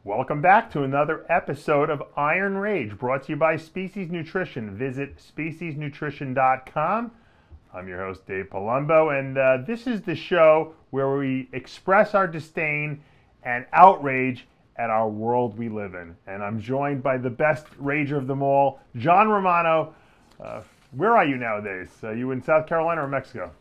Welcome back to another episode of Iron Rage, brought to you by Species Nutrition. Visit speciesnutrition.com. I'm your host, Dave Palumbo, and this is the show where we express our disdain and outrage at our world we live in. And I'm joined by the best rager of them all, John Romano. Where are you nowadays? Are you in South Carolina or Mexico?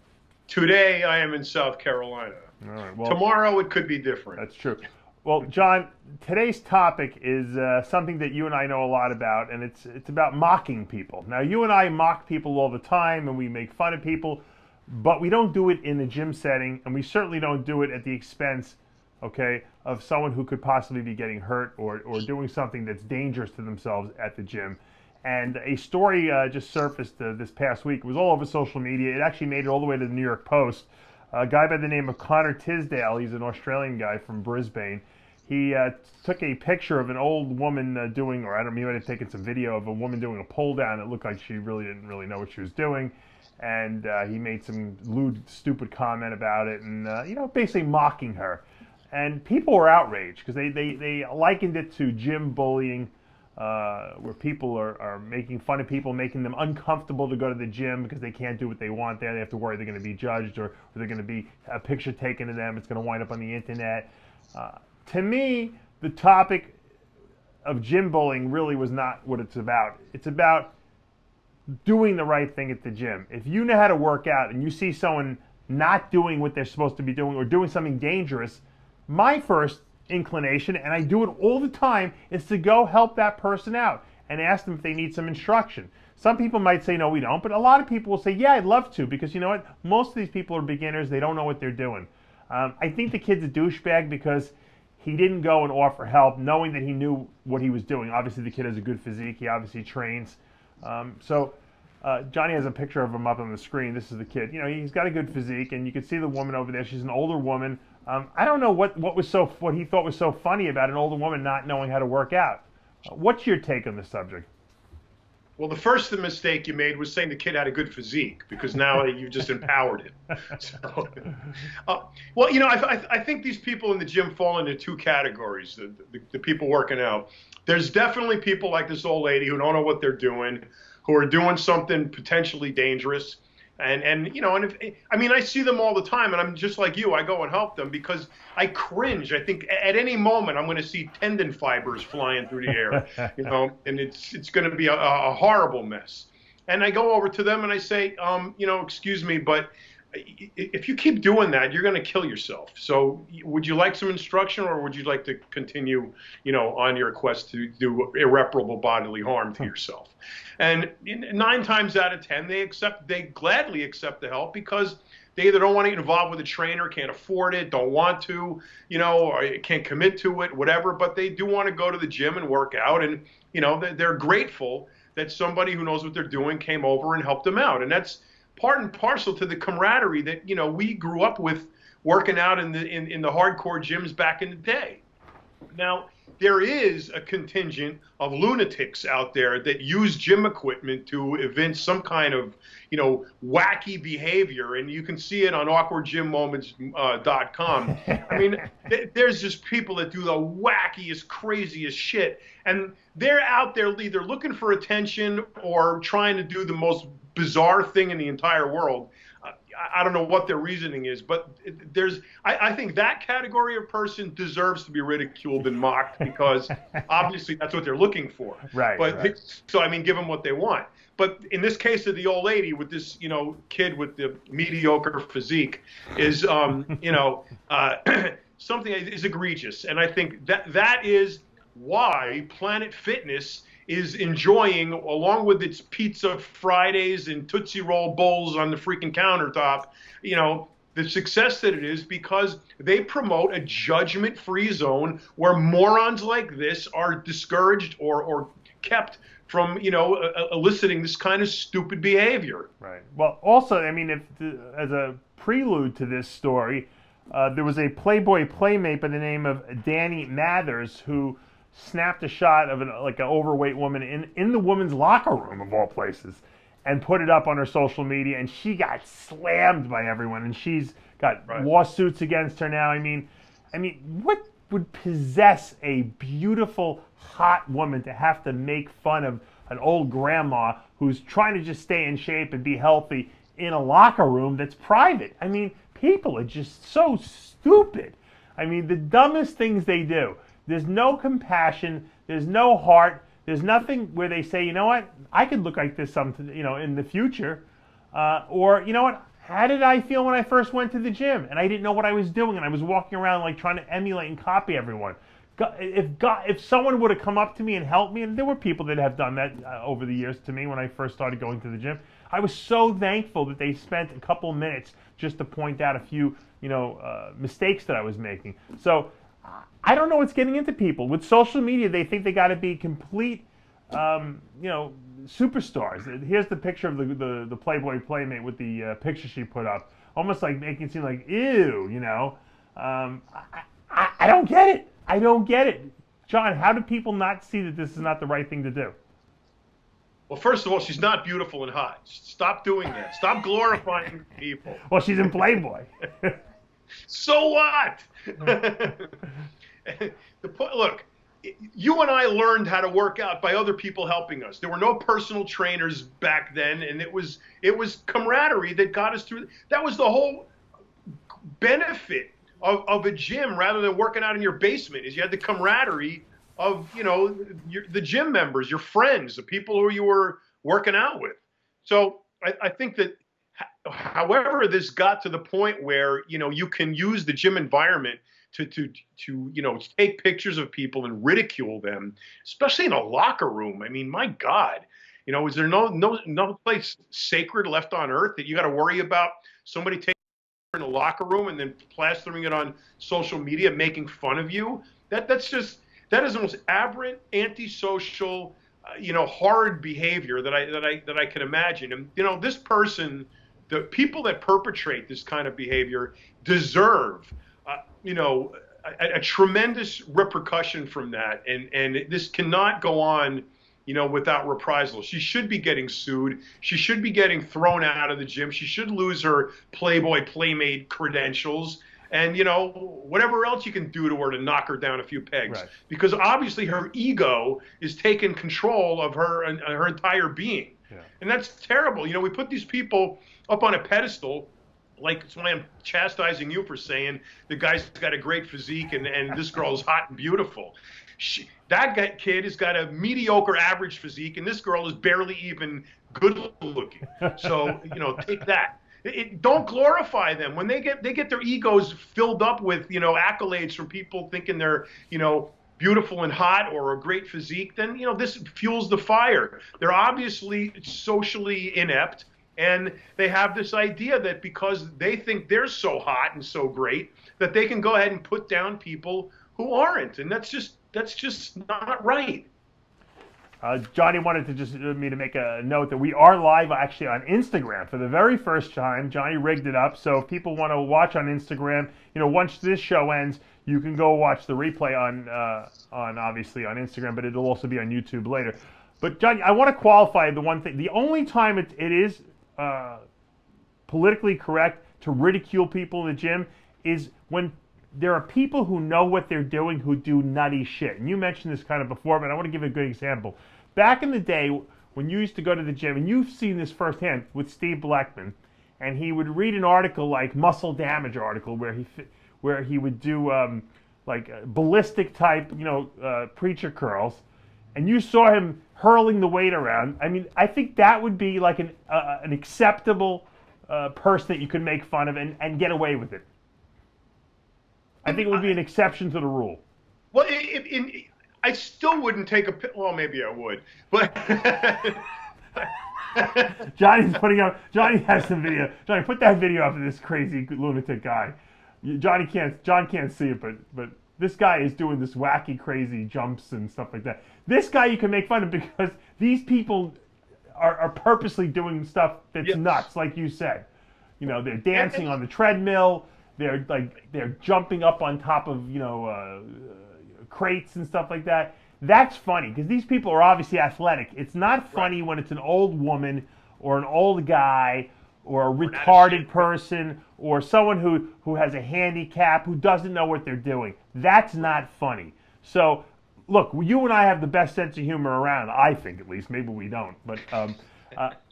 Today, I am in South Carolina. All right, well, tomorrow, it could be different. That's true. Well, John, today's topic is something that you and I know a lot about, and it's about mocking people. Now, you and I mock people all the time, and we make fun of people, but we don't do it in a gym setting, and we certainly don't do it at the expense, okay, of someone who could possibly be getting hurt or doing something that's dangerous to themselves at the gym. And a story just surfaced this past week. It was all over social media. It actually made it all the way to the New York Post. A guy by the name of Connor Tisdale, he's an Australian guy from Brisbane. He took a picture of an old woman doing, or I don't know, he might have taken some video of a woman doing a pull down. It looked like she really didn't know what she was doing. And he made some lewd, stupid comment about it and, basically mocking her. And people were outraged because they likened it to gym bullying, where people are making fun of people, making them uncomfortable to go to the gym because they can't do what they want there. They have to worry they're going to be judged or they're going to be a picture taken of them. It's going to wind up on the internet. To me, the topic of gym bullying really was not what it's about. It's about doing the right thing at the gym. If you know how to work out and you see someone not doing what they're supposed to be doing or doing something dangerous, my first inclination, and I do it all the time, is to go help that person out and ask them if they need some instruction. Some people might say, no, we don't, but a lot of people will say, yeah, I'd love to, because you know what? Most of these people are beginners. They don't know what they're doing. I think the kid's a douchebag because he didn't go and offer help knowing that he knew what he was doing. Obviously, the kid has a good physique. He obviously trains. Johnny has a picture of him up on the screen. This is the kid. You know, he's got a good physique, and you can see the woman over there. She's an older woman. I don't know what he thought was so funny about an older woman not knowing how to work out. What's your take on the subject? Well, the first mistake you made was saying the kid had a good physique, because now you've just empowered him. So, well, I think these people in the gym fall into two categories, the people working out. There's definitely people like this old lady who don't know what they're doing, who are doing something potentially dangerous. I see them all the time, and I'm just like you. I go and help them because I cringe. I think at any moment I'm going to see tendon fibers flying through the air, and it's going to be a horrible mess. And I go over to them and I say, excuse me, but if you keep doing that, you're going to kill yourself. So would you like some instruction, or would you like to continue, on your quest to do irreparable bodily harm to yourself? And 9 times out of 10, they gladly accept the help because they either don't want to get involved with a trainer, can't afford it, don't want to, or can't commit to it, whatever. But they do want to go to the gym and work out. And, they're grateful that somebody who knows what they're doing came over and helped them out. And that's part and parcel to the camaraderie that, we grew up with working out in the hardcore gyms back in the day. Now, there is a contingent of lunatics out there that use gym equipment to evince some kind of, wacky behavior. And you can see it on awkwardgymmoments.com. I mean, there's just people that do the wackiest, craziest shit. And they're out there either looking for attention or trying to do the most bizarre thing in the entire world. I don't know what their reasoning is, but I think that category of person deserves to be ridiculed and mocked because obviously that's what they're looking for. Right. But so give them what they want. But in this case of the old lady with this, kid with the mediocre physique is, something is egregious. And I think that is why Planet Fitness is enjoying, along with its Pizza Fridays and Tootsie Roll bowls on the freaking countertop, the success that it is because they promote a judgment-free zone where morons like this are discouraged or kept from, eliciting this kind of stupid behavior. Right. Well, also, as a prelude to this story, there was a Playboy playmate by the name of Danny Mathers who snapped a shot of an overweight woman in the women's locker room of all places and put it up on her social media, and she got slammed by everyone, and she's got lawsuits against her now. I mean, what would possess a beautiful, hot woman to have to make fun of an old grandma who's trying to just stay in shape and be healthy in a locker room that's private? I mean, people are just so stupid. I mean, the dumbest things they do. There's no compassion. There's no heart. There's nothing where they say, you know what, I could look like this in the future. Or, you know what, how did I feel when I first went to the gym and I didn't know what I was doing and I was walking around like trying to emulate and copy everyone? If someone would have come up to me and helped me, and there were people that have done that over the years to me when I first started going to the gym, I was so thankful that they spent a couple of minutes just to point out a few, mistakes that I was making. So I don't know what's getting into people. With social media, they think they got to be complete, superstars. Here's the picture of the Playboy Playmate with the picture she put up, almost like making it seem like, ew, I don't get it. I don't get it. John, how do people not see that this is not the right thing to do? Well, first of all, she's not beautiful and hot. Stop doing that. Stop glorifying people. Well, she's in Playboy. So what? Look, you and I learned how to work out by other people helping us. There were no personal trainers back then, and it was camaraderie that got us through. That was the whole benefit of a gym rather than working out in your basement, is you had the camaraderie of, the gym members, your friends, the people who you were working out with. So I think that however this got to the point where, you can use the gym environment to take pictures of people and ridicule them, especially in a locker room. I mean, my God, is there no place sacred left on earth that you got to worry about somebody taking in a locker room and then plastering it on social media, making fun of you? That is the most aberrant, antisocial, horrid behavior that I can imagine. And this person, the people that perpetrate this kind of behavior deserve, a tremendous repercussion from that. And this cannot go on, without reprisal. She should be getting sued. She should be getting thrown out of the gym. She should lose her Playboy Playmate credentials. And, whatever else you can do to her to knock her down a few pegs. Right. Because obviously her ego is taking control of her entire being. Yeah. And that's terrible. We put these people up on a pedestal. Like, it's why I'm chastising you for saying the guy's got a great physique and this girl is hot and beautiful. That kid has got a mediocre average physique and this girl is barely even good looking. So, take that. Don't glorify them. When they get their egos filled up with, accolades from people thinking they're, beautiful and hot or a great physique, then, this fuels the fire. They're obviously socially inept. And they have this idea that because they think they're so hot and so great that they can go ahead and put down people who aren't. And that's just not right. Johnny wanted me to make a note that we are live actually on Instagram for the very first time. Johnny rigged it up, so if people want to watch on Instagram, once this show ends, you can go watch the replay on obviously on Instagram, but it'll also be on YouTube later. But Johnny, I want to qualify the one thing. The only time it is politically correct to ridicule people in the gym is when there are people who know what they're doing who do nutty shit. And you mentioned this kind of before, but I want to give a good example. Back in the day when you used to go to the gym, and you've seen this firsthand with Steve Blackman, and he would read an article like Muscle Damage article where he would do like ballistic type, preacher curls, and you saw him hurling the weight around. I mean, I think that would be like an acceptable person that you could make fun of and get away with it. I think it would be an exception to the rule. Well, I still wouldn't take well, maybe I would, but Johnny has some video. Johnny, put that video up of this crazy lunatic guy. John can't see it, but this guy is doing this wacky, crazy jumps and stuff like that. This guy you can make fun of because these people are purposely doing stuff that's nuts, like you said. They're dancing on the treadmill. They're jumping up on top of crates and stuff like that. That's funny because these people are obviously athletic. It's not funny when it's an old woman or an old guy or a not a retarded shit. person, or someone who has a handicap, who doesn't know what they're doing. That's not funny. So, look, you and I have the best sense of humor around, I think at least. Maybe we don't. But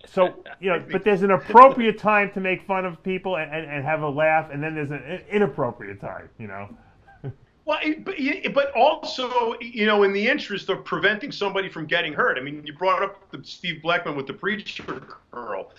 so, you know, but there's an appropriate time to make fun of people and have a laugh, and then there's an inappropriate time, you know. Well, but also, you know, in the interest of preventing somebody from getting hurt. I mean, you brought up the Steve Blackman with the preacher curl.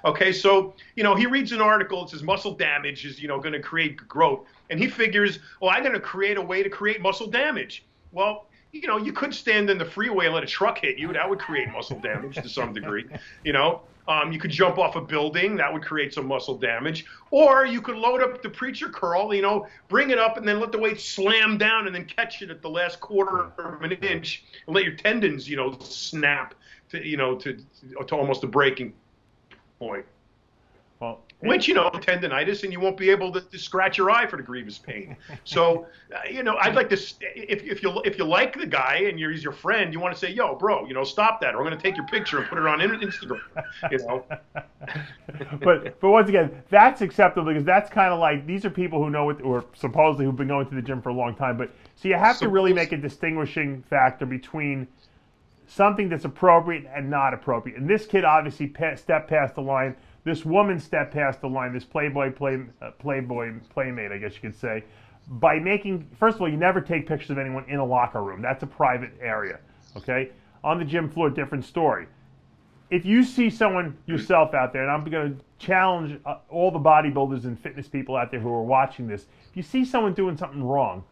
Okay, so, you know, he reads an article, it says muscle damage is, you know, going to create growth. And he figures, oh, I'm going to create a way to create muscle damage. Well, you know, you could stand in the freeway and let a truck hit you. That would create muscle damage to some degree, you know. You could jump off a building. That would create some muscle damage. Or you could load up the preacher curl, you know, bring it up and then let the weight slam down and then catch it at the last quarter of an inch and let your tendons, you know, snap to, you know, to almost a breaking point. Well, which, you know, tendonitis, and you won't be able to scratch your eye for the grievous pain. So, you know, I'd like to, if you like the guy and he's your friend, you want to say, yo, bro, you know, stop that, or I'm going to take your picture and put it on Instagram, you know. but once again, that's acceptable because that's kind of like, these are people who know it, or supposedly who've been going to the gym for a long time. But so you have to really make a distinguishing factor between something that's appropriate and not appropriate. And this kid obviously stepped past the line. This woman stepped past the line, this Playboy playmate, I guess you could say, by making, first of all, you never take pictures of anyone in a locker room. That's a private area, okay? On the gym floor, different story. If you see someone yourself out there, and I'm going to challenge all the bodybuilders and fitness people out there who are watching this, if you see someone doing something wrong,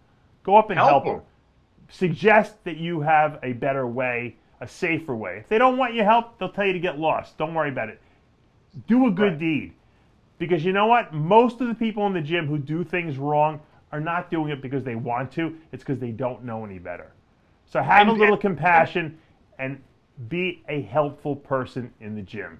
go up and help them. Suggest that you have a better way, a safer way. If they don't want your help, they'll tell you to get lost. Don't worry about it. Do a good deed. Because you know what? Most of the people in the gym who do things wrong are not doing it because they want to. It's because they don't know any better. So have a little compassion and be a helpful person in the gym.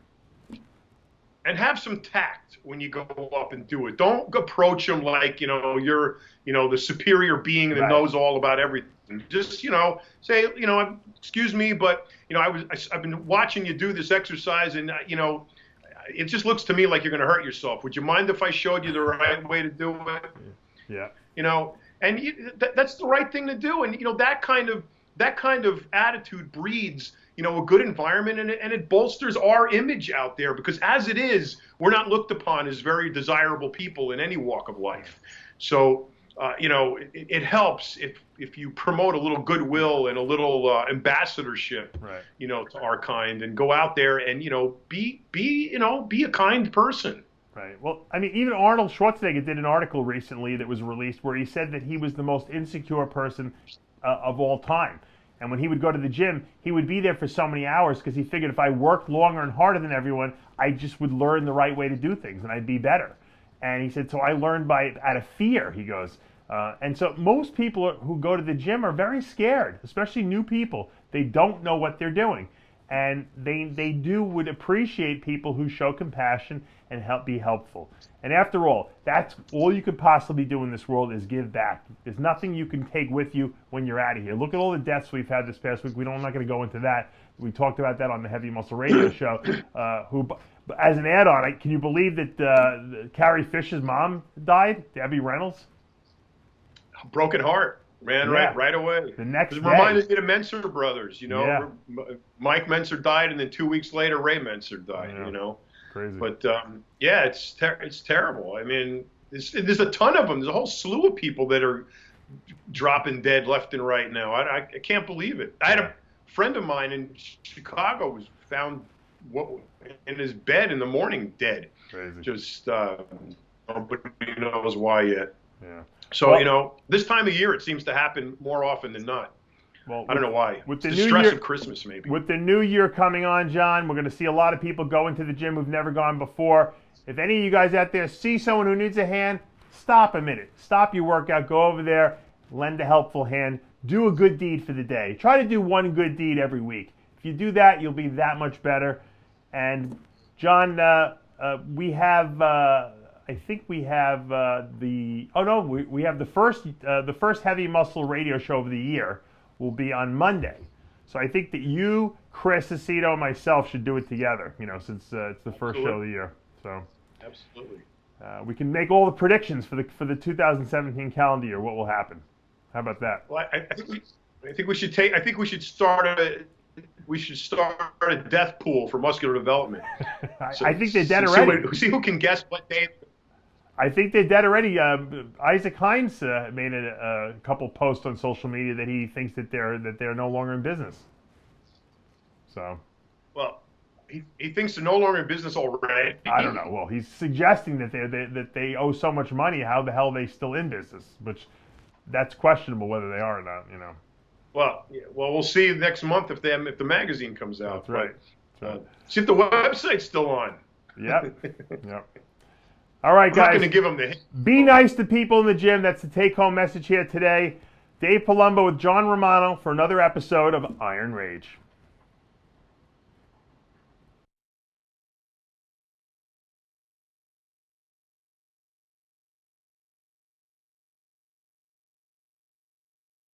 And have some tact when you go up and do it. Don't approach them like, you know, you're, you know, the superior being that knows all about everything. Just, you know, say, you know, excuse me, but, you know, I've been watching you do this exercise, and, you know, it just looks to me like you're going to hurt yourself. Would you mind if I showed you the right way to do it? Yeah. You know, and that's the right thing to do. And, you know, that kind of attitude breeds, you know, a good environment, and it bolsters our image out there, because as it is, we're not looked upon as very desirable people in any walk of life. So, you know, it helps if you promote a little goodwill and a little ambassadorship, you know, to our kind, and go out there and, you know, be a kind person. Right. Well, I mean, even Arnold Schwarzenegger did an article recently that was released where he said that he was the most insecure person of all time. And when he would go to the gym, he would be there for so many hours because he figured if I worked longer and harder than everyone, I just would learn the right way to do things and I'd be better. And he said, so I learned out of fear, he goes. And so most people who go to the gym are very scared, especially new people. They don't know what they're doing. And they would appreciate people who show compassion and be helpful. And after all, that's all you could possibly do in this world is give back. There's nothing you can take with you when you're out of here. Look at all the deaths we've had this past week. I'm not going to go into that. We talked about that on the Heavy Muscle Radio show. As an add-on, can you believe that Carrie Fisher's mom died, Debbie Reynolds? Broken heart. Man, right away. The next day. It reminded me of the Menser brothers, you know. Mike Menser died, and then 2 weeks later, Ray Menser died, you know. Crazy. But, yeah, it's terrible. I mean, there's a ton of them. There's a whole slew of people that are dropping dead left and right now. I can't believe it. I had a friend of mine in Chicago was found in his bed in the morning dead. Crazy. Just nobody knows why yet. Yeah. So, you know, this time of year it seems to happen more often than not. Well, I don't know why. With the stress of Christmas, maybe. With the new year coming on, John, we're going to see a lot of people go into the gym who've never gone before. If any of you guys out there see someone who needs a hand, stop a minute. Stop your workout. Go over there. Lend a helpful hand. Do a good deed for the day. Try to do one good deed every week. If you do that, you'll be that much better. And, John, we have... I think we have we have the first Heavy Muscle radio show of the year will be on Monday. So I think that you, Chris Aceto, and myself should do it together, you know, since it's the first show of the year. So absolutely, we can make all the predictions for the 2017 calendar year. What will happen? How about that? Well, I think we should start a death pool for muscular development. I think they're dead already. See who can guess what day. I think they're dead already. Isaac Hines made a couple posts on social media that he thinks that they're no longer in business. So, well, he thinks they're no longer in business already. I don't know. Well, he's suggesting that they owe so much money. How the hell are they still in business? Which that's questionable whether they are or not. You know. Well, we'll see next month if the magazine comes out. That's right. That's right. See if the website's still on. Yep. Yep. All right, guys. I'm not going to give them the hint. Be nice to people in the gym. That's the take-home message here today. Dave Palumbo with John Romano for another episode of Iron Rage.